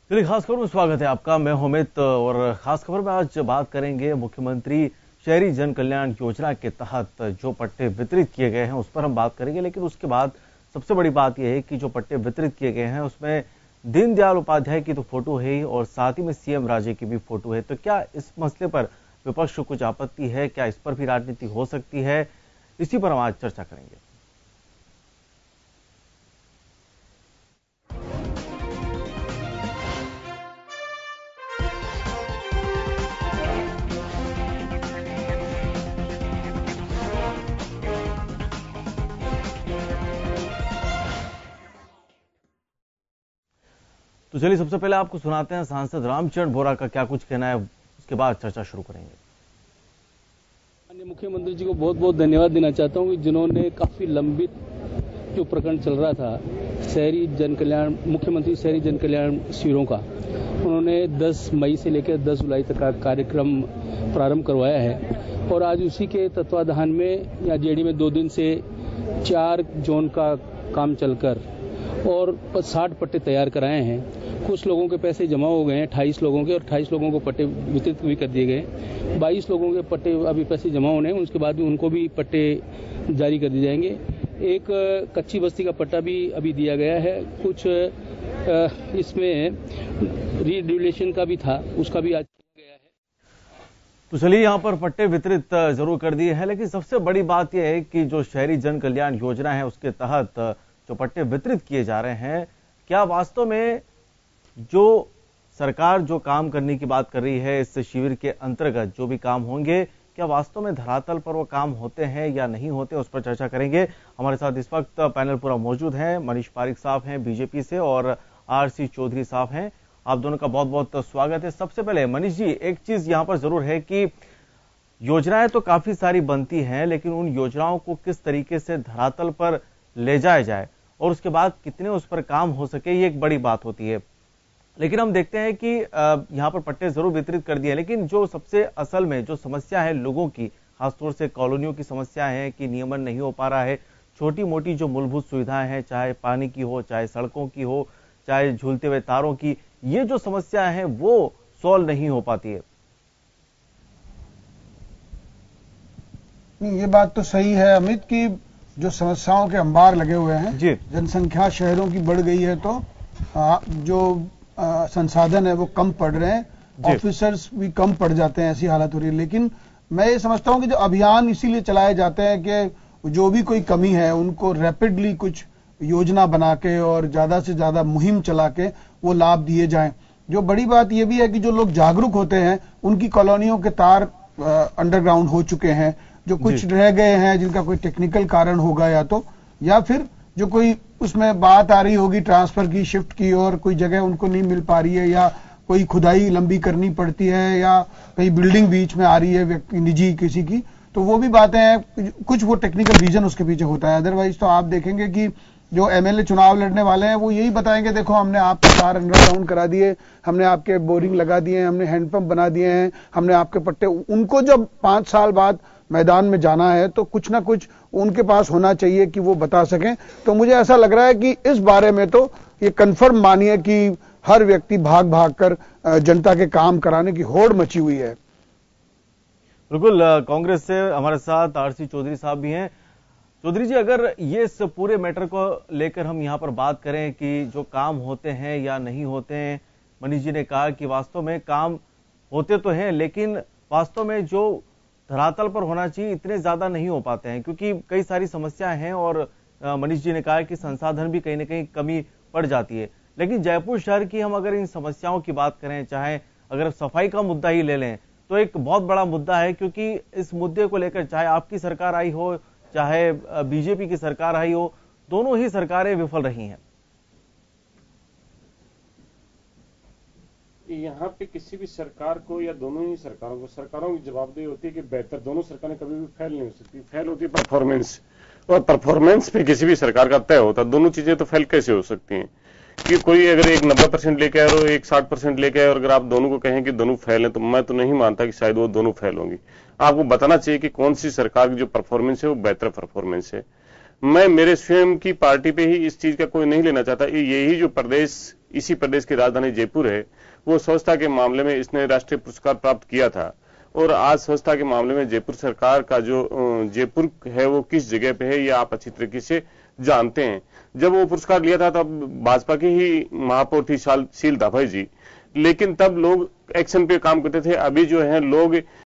चलिए, खास खबर में स्वागत है आपका। मैं अमित और खास खबर में आज बात करेंगे मुख्यमंत्री शहरी जन कल्याण योजना के तहत जो पट्टे वितरित किए गए हैं उस पर हम बात करेंगे। लेकिन उसके बाद सबसे बड़ी बात यह है कि जो पट्टे वितरित किए गए हैं उसमें दीनदयाल उपाध्याय की तो फोटो है ही और साथ ही में सीएम राजे की भी फोटो है। तो क्या इस मसले पर विपक्ष को कुछ आपत्ति है? क्या इस पर भी राजनीति हो सकती है? इसी पर हम आज चर्चा करेंगे। तो चलिए, सबसे पहले आपको सुनाते हैं सांसद रामचरण बोरा का क्या कुछ कहना है, उसके बाद चर्चा शुरू करेंगे। माननीय मुख्यमंत्री जी को बहुत बहुत धन्यवाद देना चाहता हूं कि जिन्होंने काफी लंबित जो प्रकरण चल रहा था शहरी जन कल्याण, मुख्यमंत्री शहरी जन कल्याण शिविरों का, उन्होंने 10 मई से लेकर 10 जुलाई तक का कार्यक्रम प्रारंभ करवाया है। और आज उसी के तत्वाधान में यहाँ जेडी में 2 दिन से 4 जोन का काम चलकर और 60 पट्टे तैयार कराए हैं। कुछ लोगों के पैसे जमा हो गए हैं, 28 लोगों के, और 28 लोगों को पट्टे वितरित भी कर दिए गए। 22 लोगों के पट्टे अभी पैसे जमा होने हैं, उसके बाद भी उनको भी पट्टे जारी कर दिए जाएंगे। एक कच्ची बस्ती का पट्टा भी अभी दिया गया है। कुछ इसमें रीड्यूलेशन का भी था, उसका भी आज किया गया है। तो चलिए, यहाँ पर पट्टे वितरित जरूर कर दिए हैं, लेकिन सबसे बड़ी बात यह है कि जो शहरी जन कल्याण योजना है उसके तहत जो पट्टे वितरित किए जा रहे हैं, क्या वास्तव में जो सरकार जो काम करने की बात कर रही है इस शिविर के अंतर्गत जो भी काम होंगे, क्या वास्तव में धरातल पर वो काम होते हैं या नहीं होते, उस पर चर्चा करेंगे। हमारे साथ इस वक्त पैनल पूरा मौजूद है। मनीष पारिक साहब हैं बीजेपी से और आरसी चौधरी साहब हैं। आप दोनों का बहुत बहुत स्वागत है। सबसे पहले मनीष जी, एक चीज यहां पर जरूर है कि योजनाएं तो काफी सारी बनती हैं, लेकिन उन योजनाओं को किस तरीके से धरातल पर ले जाया जाए और उसके बाद कितने उस पर काम हो सके, ये एक बड़ी बात होती है। लेकिन हम देखते हैं कि यहाँ पर पट्टे जरूर वितरित कर दिए, लेकिन जो सबसे असल में जो समस्या है लोगों की, खासतौर से कॉलोनियों की समस्या है कि नियमन नहीं हो पा रहा है। छोटी मोटी जो मूलभूत सुविधाएं हैं, चाहे पानी की हो, चाहे सड़कों की हो, चाहे झूलते हुए तारों की, ये जो समस्या है वो सॉल्व नहीं हो पाती है। ये बात तो सही है अमित की जो समस्याओं के अंबार लगे हुए हैं जी। जनसंख्या शहरों की बढ़ गई है तो जो संसाधन है वो कम पड़ रहे हैं, ऑफिसर्स भी कम पड़ जाते हैं, ऐसी हालत हो रही है। लेकिन मैं ये समझता हूं कि जो अभियान इसीलिए चलाए जाते हैं कि जो भी कोई कमी है उनको रैपिडली कुछ योजना बना के और ज्यादा से ज्यादा मुहिम चला के वो लाभ दिए जाएं। जो बड़ी बात ये भी है कि जो लोग जागरूक होते हैं उनकी कॉलोनियों के तार अंडरग्राउंड हो चुके हैं। जो कुछ रह गए हैं जिनका कोई टेक्निकल कारण होगा या फिर जो कोई उसमें बात आ रही होगी ट्रांसफर की, शिफ्ट की, और कोई जगह उनको नहीं मिल पा रही है या कोई खुदाई लंबी करनी पड़ती है या कहीं बिल्डिंग बीच में आ रही है व्यक्ति निजी किसी की, तो वो भी बातें हैं। कुछ वो टेक्निकल रीजन उसके पीछे होता है। अदरवाइज तो आप देखेंगे कि जो एमएलए चुनाव लड़ने वाले हैं वो यही बताएंगे, देखो हमने आपके तार अंडरग्राउंड करा दिए, हमने आपके बोरिंग लगा दिए, हमने हैंडपंप बना दिए हैं, हमने आपके पट्टे। उनको जब 5 साल बाद मैदान में जाना है तो कुछ ना कुछ उनके पास होना चाहिए कि वो बता सकें। तो मुझे ऐसा लग रहा है कि इस बारे में तो ये कंफर्म मानिए कि हर व्यक्ति भाग भाग कर जनता के काम कराने की होड़ मची हुई है। बिल्कुल। कांग्रेस से हमारे साथ आरसी चौधरी साहब भी हैं। चौधरी जी, अगर ये इस पूरे मैटर को लेकर हम यहाँ पर बात करें कि जो काम होते हैं या नहीं होते हैं, मनीष जी ने कहा कि वास्तव में काम होते तो हैं, लेकिन वास्तव में जो धरातल पर होना चाहिए इतने ज्यादा नहीं हो पाते हैं क्योंकि कई सारी समस्याएं हैं और मनीष जी ने कहा कि संसाधन भी कहीं ना कहीं कमी पड़ जाती है। लेकिन जयपुर शहर की हम अगर इन समस्याओं की बात करें, चाहे अगर सफाई का मुद्दा ही ले लें तो एक बहुत बड़ा मुद्दा है, क्योंकि इस मुद्दे को लेकर चाहे आपकी सरकार आई हो चाहे बीजेपी की सरकार आई हो, दोनों ही सरकारें विफल रही हैं। यहाँ पे किसी भी सरकार को या दोनों ही सरकारों की जवाबदेही होती है कि बेहतर, दोनों सरकारें कभी भी फेल नहीं हो सकती। फेल होती है परफॉर्मेंस, और परफॉर्मेंस पे किसी भी सरकार का तय होता है। दोनों चीजें तो फेल कैसे हो सकती हैं कि कोई अगर एक 90% लेके आए और एक 60% लेके आए, और अगर आप दोनों को कहें कि दोनों फेल हैं तो मैं तो नहीं मानता कि शायद वो दोनों फेल होंगी। आपको बताना चाहिए कि कौन सी सरकार की जो परफॉर्मेंस है वो बेहतर परफॉर्मेंस है। मैं मेरे स्वयं की पार्टी पे ही इस चीज का कोई नहीं लेना चाहता। यही जो प्रदेश इसी प्रदेश की राजधानी जयपुर है, वो स्वच्छता के मामले में इसने राष्ट्रीय पुरस्कार प्राप्त किया था। और आज स्वच्छता के मामले में जयपुर सरकार का जो जयपुर है वो किस जगह पे है, ये आप अच्छी तरीके से जानते हैं। जब वो पुरस्कार लिया था तब भाजपा की ही महापौर थी शील दाभाई जी, लेकिन तब लोग एक्शन पे काम करते थे। अभी जो है लोग